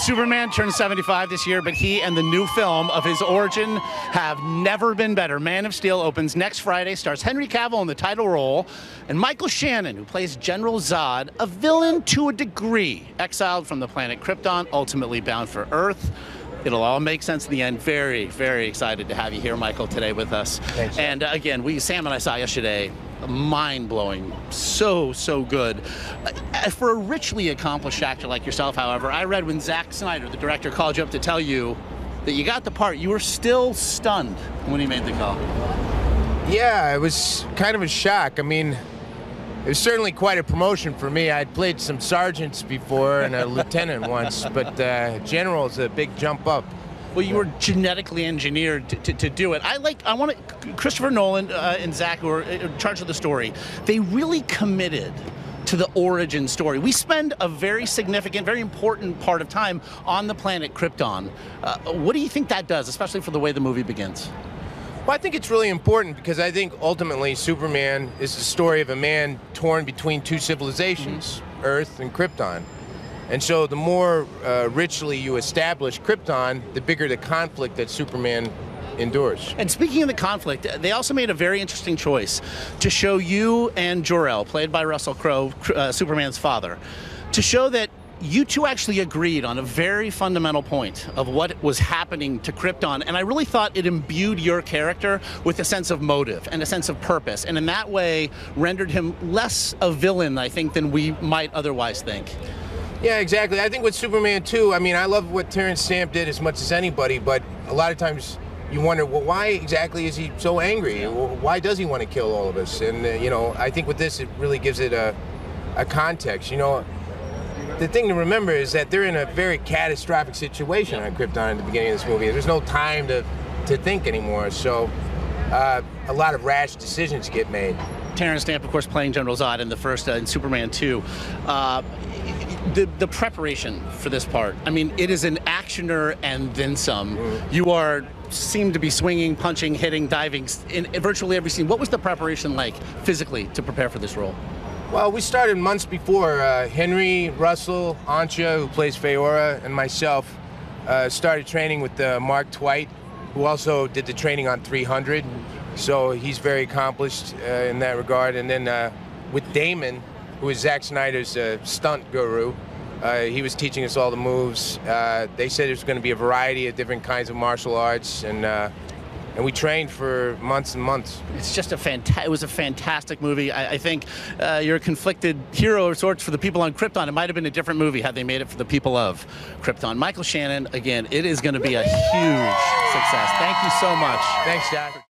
Superman turned 75 this year, but he and the new film of his origin have never been better. Man of Steel opens next Friday, stars Henry Cavill in the title role, and Michael Shannon, who plays General Zod, a villain to a degree, exiled from the planet Krypton, ultimately bound for Earth. It'll all make sense in the end. Very, very excited to have you here, Michael, today with us. Thanks. And again, Sam and I saw yesterday, mind-blowing, so good. For a richly accomplished actor like yourself, however, I read when Zack Snyder, the director, called you up to tell you that you got the part, you were still stunned when he made the call. Yeah, it was kind of a shock. I mean, it was certainly quite a promotion for me. I'd played some sergeants before and a lieutenant once, but general is a big jump up. Well, you were genetically engineered to do it. Christopher Nolan and Zach, who are in charge of the story, they really committed to the origin story. We spend a very significant, very important part of time on the planet Krypton. What do you think that does, especially for the way the movie begins? Well, I think it's really important because I think ultimately Superman is the story of a man torn between two civilizations, Earth and Krypton. And so the more richly you establish Krypton, the bigger the conflict that Superman endures. And speaking of the conflict, they also made a very interesting choice to show you and Jor-El, played by Russell Crowe, Superman's father, to show that you two actually agreed on a very fundamental point of what was happening to Krypton, and I really thought it imbued your character with a sense of motive and a sense of purpose, and in that way rendered him less a villain, I think, than we might otherwise think. Yeah, exactly. I think with Superman 2, I mean, I love what Terrence Stamp did as much as anybody, but a lot of times you wonder, well, why exactly is he so angry? Why does he want to kill all of us? And, you know, I think with this, it really gives it a context. You know, the thing to remember is that they're in a very catastrophic situation on Krypton at the beginning of this movie. There's no time to think anymore, so a lot of rash decisions get made. Terrence Stamp, of course, playing General Zod in the first, in Superman 2. The preparation for this part, I mean, it is an actioner and then some. You seem to be swinging, punching, hitting, diving in virtually every scene. What was the preparation like physically to prepare for this role? Well, we started months before. Henry, Russell, Ancha, who plays Feora, and myself started training with Mark Twight, who also did the training on 300. So he's very accomplished in that regard. And then with Damon, who is Zack Snyder's stunt guru, he was teaching us all the moves. They said there's going to be a variety of different kinds of martial arts, and we trained for months and months. It's just it was a fantastic movie. I think you're a conflicted hero of sorts for the people on Krypton. It might have been a different movie had they made it for the people of Krypton. Michael Shannon, again, it is going to be a huge success. Thank you so much. Thanks, Jack.